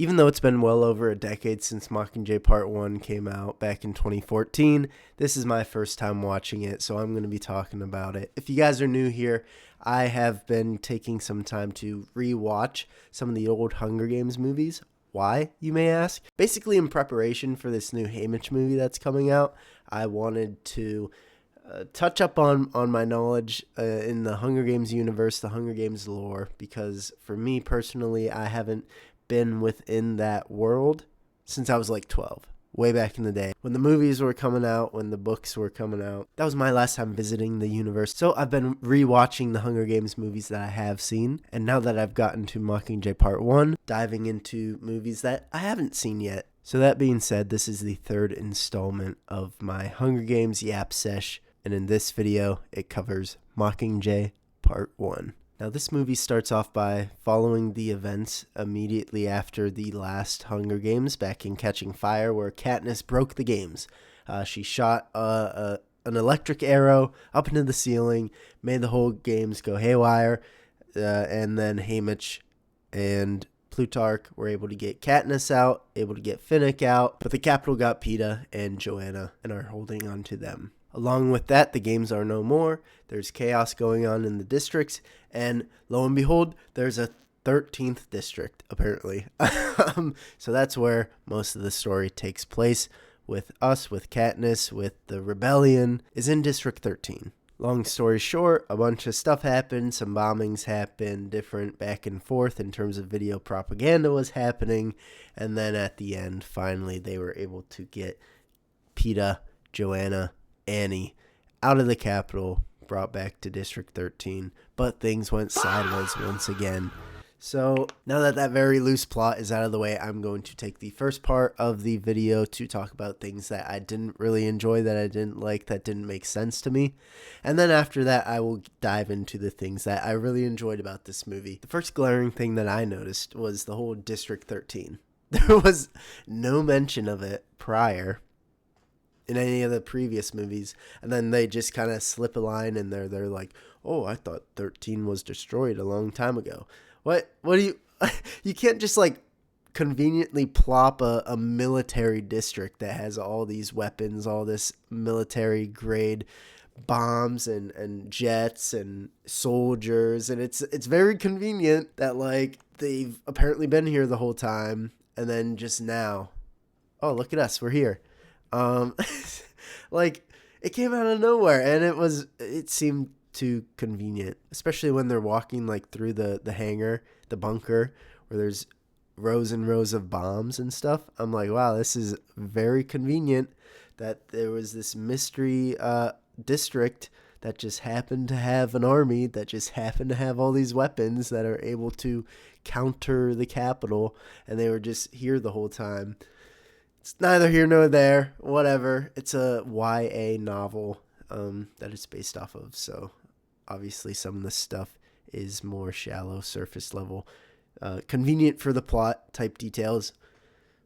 Even though it's been well over a decade since Mockingjay Part 1 came out back in 2014, this is my first time watching it, so I'm going to be talking about it. If you guys are new here, I have been taking some time to re-watch some of the old Hunger Games movies. Why, you may ask? Basically, in preparation for this new Haymitch movie that's coming out, I wanted to touch up on my knowledge in the Hunger Games universe, the Hunger Games lore, because for me personally, I haven't been within that world since I was like 12, way back in the day when the movies were coming out, when the books were coming out. That was my last time visiting the universe. So I've been rewatching the Hunger Games movies that I have seen, and now that I've gotten to Mockingjay Part 1, diving into movies that I haven't seen yet. So that being said, this is the third installment of my Hunger Games Yap Sesh, and in this video it covers Mockingjay Part 1. Now, this movie starts off by following the events immediately after the last Hunger Games back in Catching Fire, where Katniss broke the games. She shot an electric arrow up into the ceiling, made the whole games go haywire, and then Haymitch and Plutarch were able to get Katniss out, able to get Finnick out, but the Capitol got Peeta and Joanna and are holding on to them. Along with that, the games are no more. There's chaos going on in the districts, and lo and behold, there's a 13th district, apparently. So that's where most of the story takes place with us, with Katniss, with the rebellion, is in District 13. Long story short, a bunch of stuff happened, some bombings happened, different back and forth in terms of video propaganda was happening, and then at the end, finally, they were able to get Peeta, Joanna, Annie out of the Capitol, brought back to District 13, but things went sideways once again. So now that that very loose plot is out of the way, I'm going to take the first part of the video to talk about things that I didn't really enjoy, that I didn't like, that didn't make sense to me. And then after that, I will dive into the things that I really enjoyed about this movie. The first glaring thing that I noticed was the whole District 13. There was no mention of it prior in any of the previous movies, and then they just kind of slip a line in there. They're like, oh, I thought 13 was destroyed a long time ago. What do you you can't just like conveniently plop a military district that has all these weapons, all this military grade bombs and jets and soldiers, and it's very convenient that like they've apparently been here the whole time, and then just now, oh, look at us, we're here. Like, it came out of nowhere, and it seemed too convenient, especially when they're walking like through the hangar, the bunker, where there's rows and rows of bombs and stuff. I'm like, wow, this is very convenient that there was this mystery district that just happened to have an army that just happened to have all these weapons that are able to counter the Capitol, and they were just here the whole time. It's neither here nor there, whatever. It's a YA novel that it's based off of, so obviously some of the stuff is more shallow, surface level, convenient for the plot type details,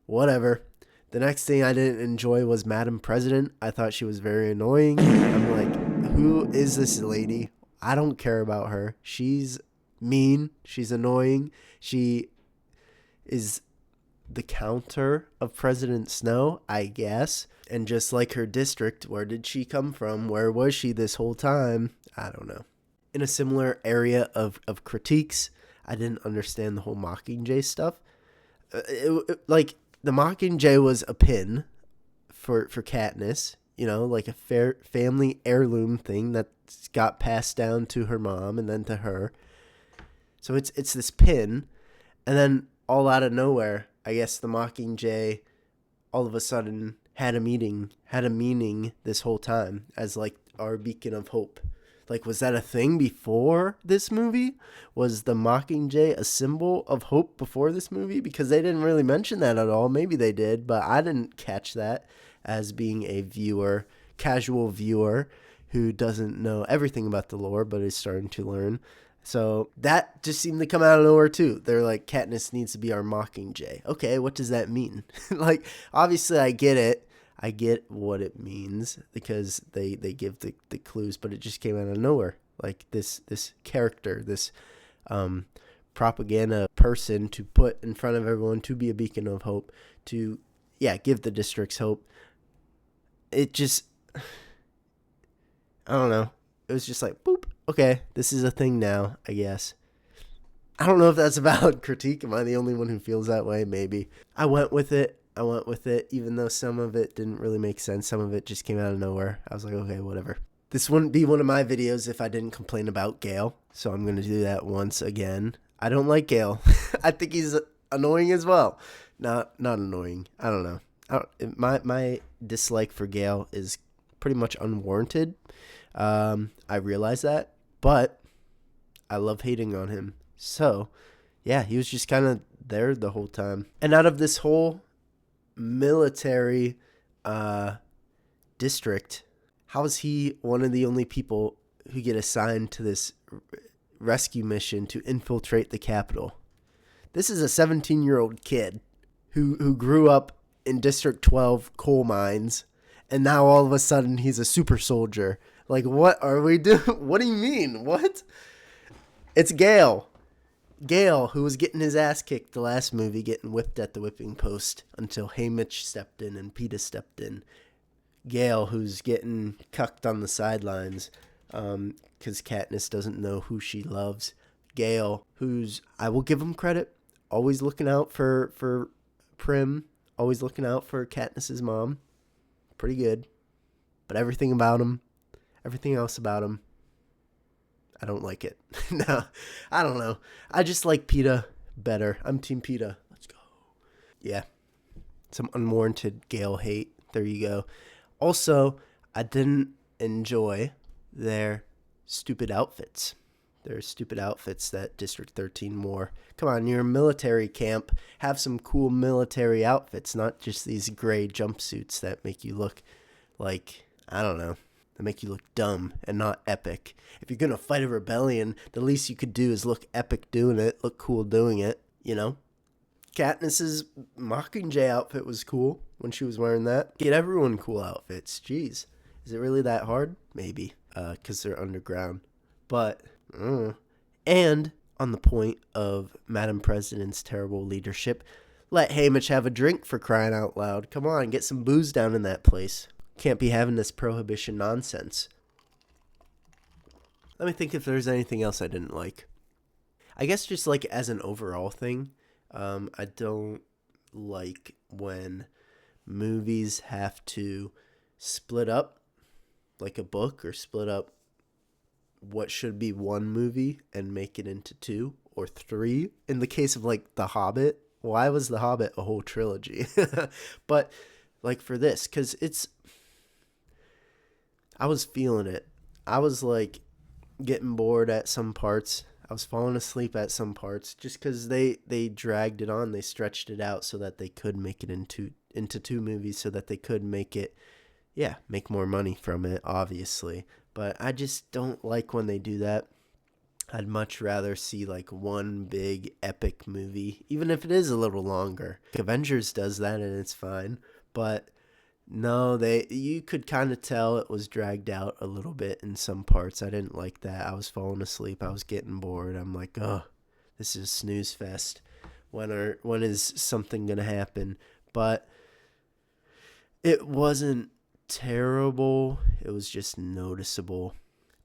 whatever. The next thing I didn't enjoy was Madam President. I thought she was very annoying. I'm like, who is this lady? I don't care about her. She's mean. She's annoying. She is the counter of President Snow, I guess. And just like her district, where did she come from? Where was she this whole time? I don't know. In a similar area of critiques, I didn't understand the whole Mockingjay stuff. Like, the Mockingjay was a pin for Katniss, you know, like a fair family heirloom thing that got passed down to her mom and then to her. So it's this pin, and then all out of nowhere, I guess the Mockingjay all of a sudden had a meaning this whole time as like our beacon of hope. Like, was that a thing before this movie? Was the Mockingjay a symbol of hope before this movie? Because they didn't really mention that at all. Maybe they did, but I didn't catch that as being a viewer, casual viewer who doesn't know everything about the lore but is starting to learn. So that just seemed to come out of nowhere too. They're like, Katniss needs to be our Mockingjay. Okay, what does that mean? Like, obviously I get it. I get what it means because they give the clues, but it just came out of nowhere. Like this character, this propaganda person to put in front of everyone, to be a beacon of hope, to, give the districts hope. It just, I don't know. It was just like, boop, okay, this is a thing now, I guess. I don't know if that's a valid critique. Am I the only one who feels that way? Maybe. I went with it, even though some of it didn't really make sense. Some of it just came out of nowhere. I was like, okay, whatever. This wouldn't be one of my videos if I didn't complain about Gale, so I'm going to do that once again. I don't like Gale. I think he's annoying as well. Not annoying. I don't know. My dislike for Gale is pretty much unwarranted. I realize that, but I love hating on him. So, yeah, he was just kind of there the whole time. And out of this whole military district, how is he one of the only people who get assigned to this rescue mission to infiltrate the Capitol? This is a 17-year-old kid who grew up in District 12 coal mines, and now all of a sudden he's a super soldier. Like, what are we doing? What do you mean? What? It's Gale. Gale, who was getting his ass kicked the last movie, getting whipped at the whipping post until Haymitch stepped in and Peeta stepped in. Gale, who's getting cucked on the sidelines because Katniss doesn't know who she loves. Gale, who's, I will give him credit, always looking out for Prim, always looking out for Katniss's mom. Pretty good. But everything else about him, I don't like it. No, I don't know. I just like Peeta better. I'm Team Peeta. Let's go. Yeah. Some unwarranted Gale hate. There you go. Also, I didn't enjoy their stupid outfits. Their stupid outfits that District 13 wore. Come on, you're a military camp. Have some cool military outfits, not just these gray jumpsuits that make you look like, I don't know, that make you look dumb and not epic. If you're going to fight a rebellion, the least you could do is look epic doing it, look cool doing it, you know? Katniss's Mockingjay outfit was cool when she was wearing that. Get everyone cool outfits. Jeez. Is it really that hard? Maybe, because they're underground. But, and on the point of Madam President's terrible leadership, let Haymitch have a drink, for crying out loud. Come on, get some booze down in that place. Can't be having this prohibition nonsense. Let me think if there's anything else I didn't like. I guess just like as an overall thing, I don't like when movies have to split up like a book, or split up what should be one movie and make it into 2 or 3. In the case of like The Hobbit, why was The Hobbit a whole trilogy? But like for this, because I was feeling it. I was like getting bored at some parts. I was falling asleep at some parts just because they dragged it on. They stretched it out so that they could make it into 2 movies, so that they could make it, make more money from it, obviously. But I just don't like when they do that. I'd much rather see like one big epic movie, even if it is a little longer. Avengers does that and it's fine. But no, you could kind of tell it was dragged out a little bit in some parts. I didn't like that. I was falling asleep. I was getting bored. I'm like, oh, this is snooze fest. When is something going to happen? But it wasn't terrible. It was just noticeable.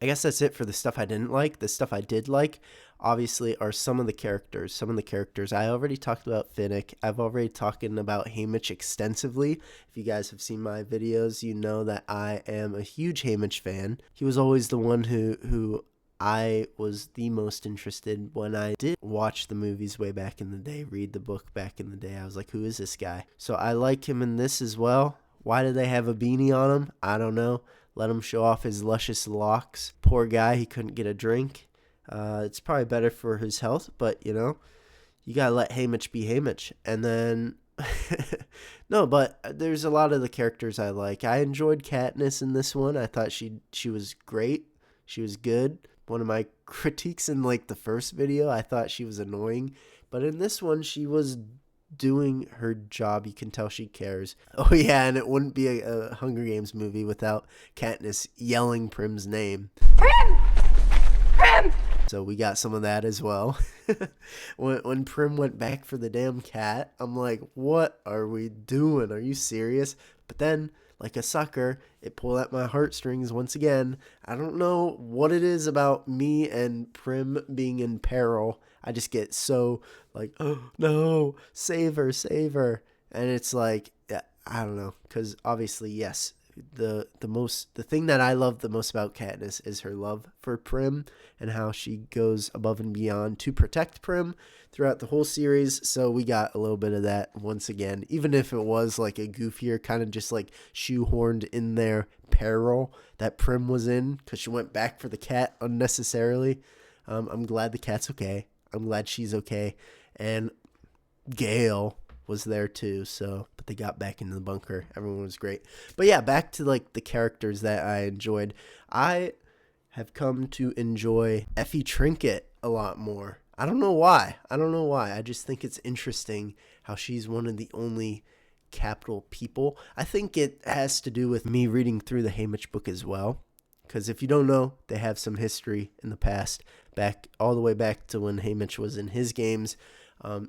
I guess that's it for the stuff I didn't like. The stuff I did like, obviously, are some of the characters. I already talked about Finnick. I've already talked about Haymitch extensively. If you guys have seen my videos, you know that I am a huge Haymitch fan. He was always the one who I was the most interested when I did watch the movies way back in the day, read the book back in the day. I was like, who is this guy? So I like him in this as well. Why did they have a beanie on him? I don't know. Let him show off his luscious locks. Poor guy, he couldn't get a drink. It's probably better for his health, but, you know, you gotta let Haymitch be Haymitch. And then, no, but there's a lot of the characters I like. I enjoyed Katniss in this one. I thought she was great. She was good. One of my critiques in, like, the first video, I thought she was annoying. But in this one, she was doing her job. You can tell she cares. Oh yeah, and it wouldn't be a Hunger Games movie without Katniss yelling Prim's name. Prim! Prim! So we got some of that as well. When Prim went back for the damn cat, I'm like, what are we doing? Are you serious? But then, like a sucker, it pulled at my heartstrings once again. I don't know what it is about me and Prim being in peril. I just get so like, oh no, save her, save her. And it's like, I don't know, because obviously, yes, the thing that I love the most about Katniss is her love for Prim and how she goes above and beyond to protect Prim throughout the whole series. So we got a little bit of that once again, even if it was like a goofier kind of just like shoehorned in there peril that Prim was in because she went back for the cat unnecessarily. I'm glad the cat's okay. I'm glad she's okay. And Gale was there too, so but they got back into the bunker. Everyone was great. But yeah, back to like the characters that I enjoyed. I have come to enjoy Effie Trinket a lot more. I don't know why. I just think it's interesting how she's one of the only capital people. I think it has to do with me reading through the Haymitch book as well. Because if you don't know, they have some history in the past, back all the way back to when Haymitch was in his games.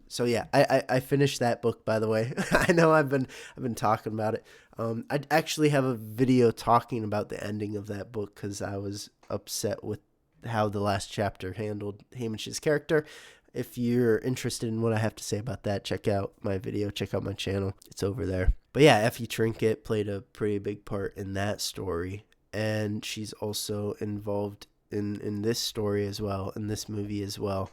So yeah, I finished that book, by the way. I know I've been talking about it. I actually have a video talking about the ending of that book because I was upset with how the last chapter handled Haymitch's character. If you're interested in what I have to say about that, check out my video, check out my channel. It's over there. But yeah, Effie Trinket played a pretty big part in that story, and she's also involved in this story as well, in this movie as well.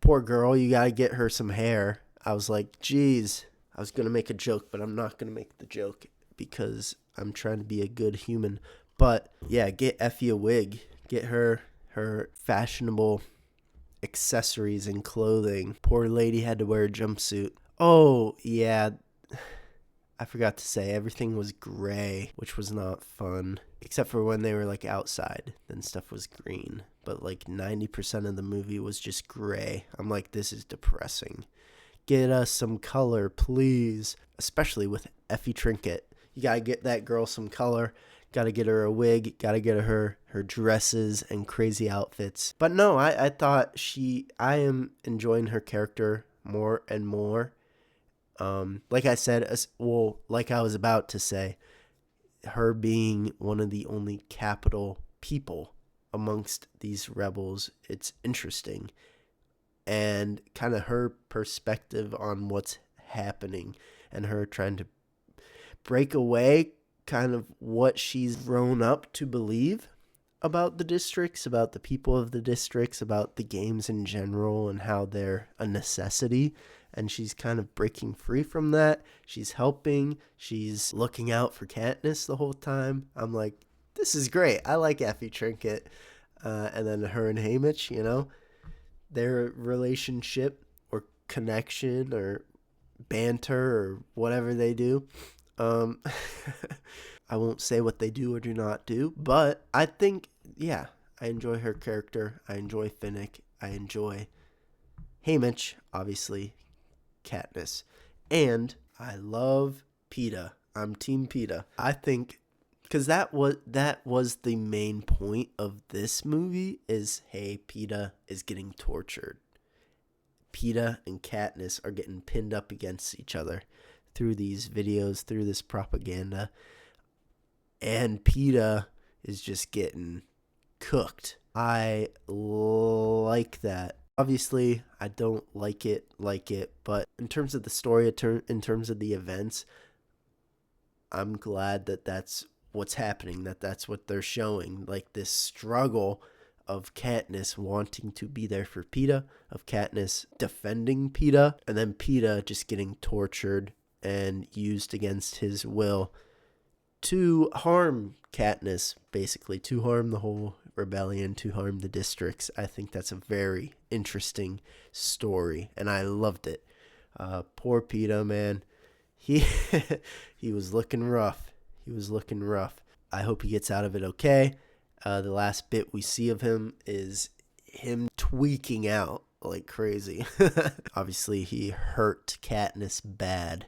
Poor girl, you gotta get her some hair. I was like, geez, I was gonna make a joke, but I'm not gonna make the joke because I'm trying to be a good human. But yeah, get Effie a wig. Get her fashionable accessories and clothing. Poor lady had to wear a jumpsuit. Oh, yeah. I forgot to say, everything was gray, which was not fun. Except for when they were, like, outside. Then stuff was green. But, like, 90% of the movie was just gray. I'm like, this is depressing. Get us some color, please. Especially with Effie Trinket. You gotta get that girl some color. Gotta get her a wig. Gotta get her dresses and crazy outfits. But no, I thought I am enjoying her character more and more. Like I said, like I was about to say, her being one of the only capital people amongst these rebels, it's interesting. And kind of her perspective on what's happening and her trying to break away kind of what she's grown up to believe about the districts, about the people of the districts, about the games in general and how they're a necessity. And she's kind of breaking free from that. She's helping. She's looking out for Katniss the whole time. I'm like, this is great. I like Effie Trinket. And then her and Haymitch, you know, their relationship or connection or banter or whatever they do. I won't say what they do or do not do, but I think, yeah, I enjoy her character. I enjoy Finnick. I enjoy Haymitch, obviously, Katniss. And I love Peeta. I'm Team Peeta. I think, because that was the main point of this movie is, hey, Peeta is getting tortured. Peeta and Katniss are getting pinned up against each other through these videos, through this propaganda. And Peeta is just getting cooked. I like that. Obviously, I don't like it, but in terms of the story, in terms of the events, I'm glad that that's what's happening, that's what they're showing, like this struggle of Katniss wanting to be there for Peeta, of Katniss defending Peeta, and then Peeta just getting tortured and used against his will to harm Katniss, basically, to harm the whole rebellion, to harm the districts. I think that's a very interesting story, and I loved it. Poor Peeta, man. He was looking rough. I hope he gets out of it okay. The last bit we see of him is him tweaking out like crazy. Obviously, he hurt Katniss bad.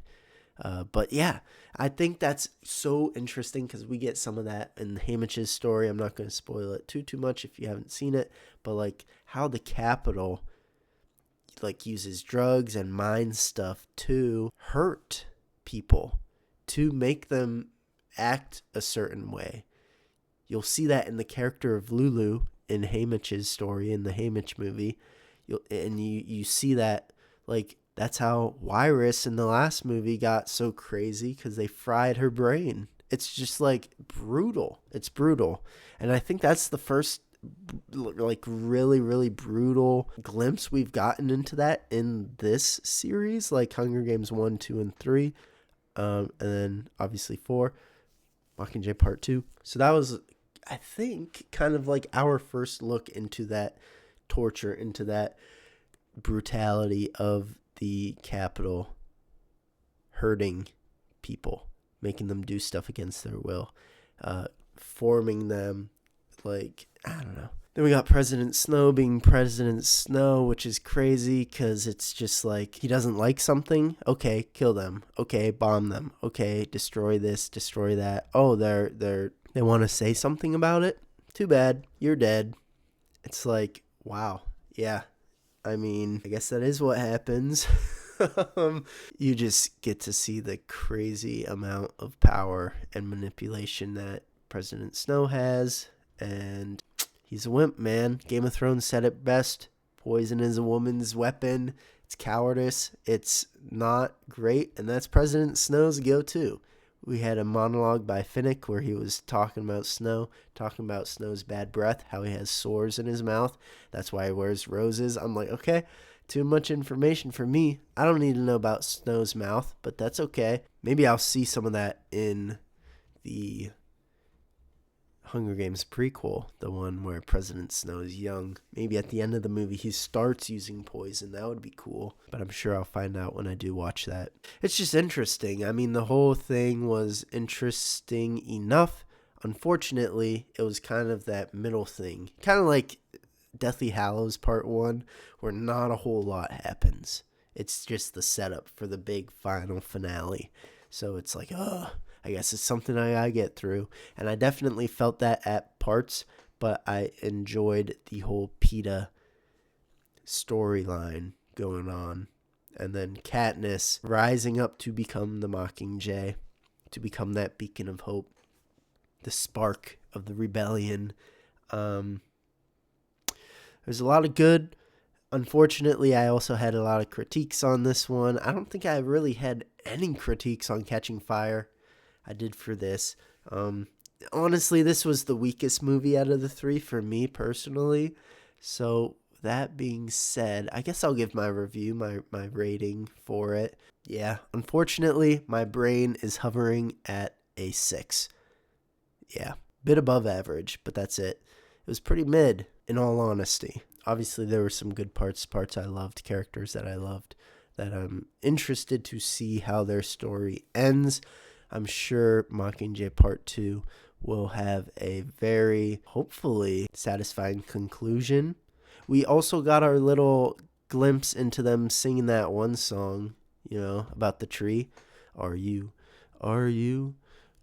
But yeah, I think that's so interesting because we get some of that in Haymitch's story. I'm not going to spoil it too much if you haven't seen it, but like how the Capitol like uses drugs and mind stuff to hurt people, to make them act a certain way. You'll see that in the character of Lulu in Haymitch's story, in the Haymitch movie. You see that, like, that's how Wyrus in the last movie got so crazy, because they fried her brain. It's just, like, brutal. It's brutal. And I think that's the first, like, really, really brutal glimpse we've gotten into that in this series, like Hunger Games 1, 2, and 3. And then, obviously, 4. Mockingjay Part 2. So that was, I think, kind of like our first look into that torture, into that brutality of the Capitol hurting people, making them do stuff against their will, forming them, like, I don't know. Then we got President Snow being President Snow, which is crazy because it's just like, he doesn't like something. Okay, kill them. Okay, bomb them. Okay, destroy this, destroy that. Oh, they want to say something about it? Too bad. You're dead. It's like, wow. Yeah. I mean, I guess that is what happens. You just get to see the crazy amount of power and manipulation that President Snow has. And he's a wimp, man. Game of Thrones said it best. Poison is a woman's weapon. It's cowardice. It's not great. And that's President Snow's go-to. We had a monologue by Finnick where he was talking about Snow, talking about Snow's bad breath, how he has sores in his mouth. That's why he wears roses. I'm like, okay, too much information for me. I don't need to know about Snow's mouth, but that's okay. Maybe I'll see some of that in the Hunger Games prequel, the one where President Snow is young. Maybe at the end of the movie he starts using poison. That would be cool, but I'm sure I'll find out when I do watch that. It's just interesting. I mean, the whole thing was interesting enough. Unfortunately, it was kind of that middle thing, kind of like Deathly Hallows Part 1, where not a whole lot happens. It's just the setup for the big final finale. So it's like, I guess it's something I gotta get through. And I definitely felt that at parts, but I enjoyed the whole Peeta storyline going on. And then Katniss rising up to become the Mockingjay, to become that beacon of hope, the spark of the rebellion. There's a lot of good. Unfortunately, I also had a lot of critiques on this one. I don't think I really had any critiques on Catching Fire. I did for this. Honestly, this was the weakest movie out of the three for me personally. So that being said, I guess I'll give my review, my rating for it. Yeah, unfortunately, my brain is hovering at a 6. Yeah, bit above average, but that's it. It was pretty mid, in all honesty. Obviously, there were some good parts I loved, characters that I loved, that I'm interested to see how their story ends. I'm sure Mockingjay Part 2 will have a very, hopefully, satisfying conclusion. We also got our little glimpse into them singing that one song, about the tree. Are you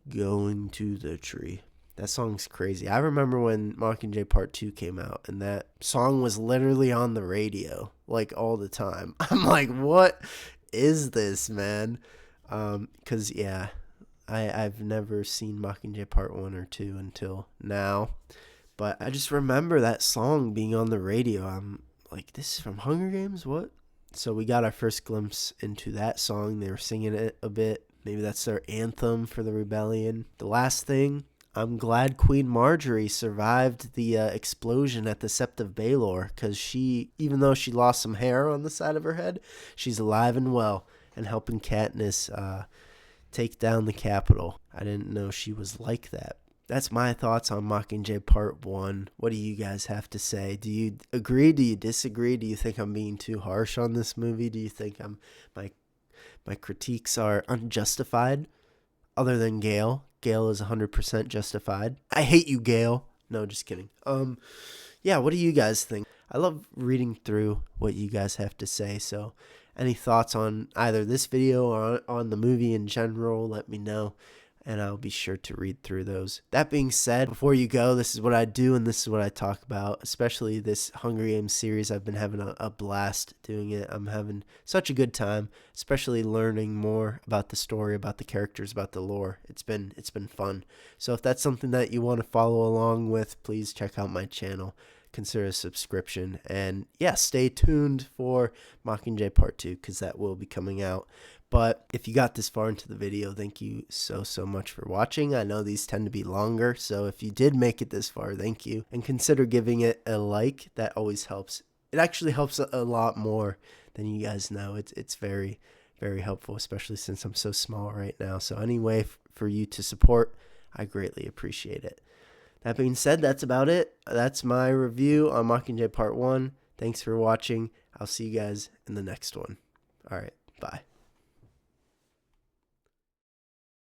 going to the tree? That song's crazy. I remember when Mockingjay Part 2 came out, and that song was literally on the radio, like, all the time. I'm like, what is this, man? Because, yeah, I've never seen Mockingjay Part 1 or 2 until now. But I just remember that song being on the radio. I'm like, this is from Hunger Games? What? So we got our first glimpse into that song. They were singing it a bit. Maybe that's their anthem for the rebellion. The last thing, I'm glad Queen Marjorie survived the explosion at the Sept of Baelor, because she, even though she lost some hair on the side of her head, she's alive and well and helping Katniss take down the Capitol. I didn't know she was like that. That's my thoughts on Mockingjay Part 1. What do you guys have to say? Do you agree? Do you disagree? Do you think I'm being too harsh on this movie? Do you think my critiques are unjustified? Other than Gale. Gale is 100% justified. I hate you, Gale. No, just kidding. Yeah, what do you guys think? I love reading through what you guys have to say, so any thoughts on either this video or on the movie in general, let me know, and I'll be sure to read through those. That being said, before you go, this is what I do and this is what I talk about, especially this Hunger Games series. I've been having a blast doing it. I'm having such a good time, especially learning more about the story, about the characters, about the lore. It's been fun. So if that's something that you want to follow along with, please check out my channel. Consider a subscription, and yeah, stay tuned for Mockingjay Part 2 because that will be coming out. But if you got this far into the video, thank you so much for watching. I know these tend to be longer, so if you did make it this far, thank you, and consider giving it a like. That always helps. It actually helps a lot more than you guys know. It's very helpful, especially since I'm so small right now. So any way for you to support, I greatly appreciate it. That being said, that's about it. That's my review on Mockingjay Part 1. Thanks for watching. I'll see you guys in the next one. All right, bye.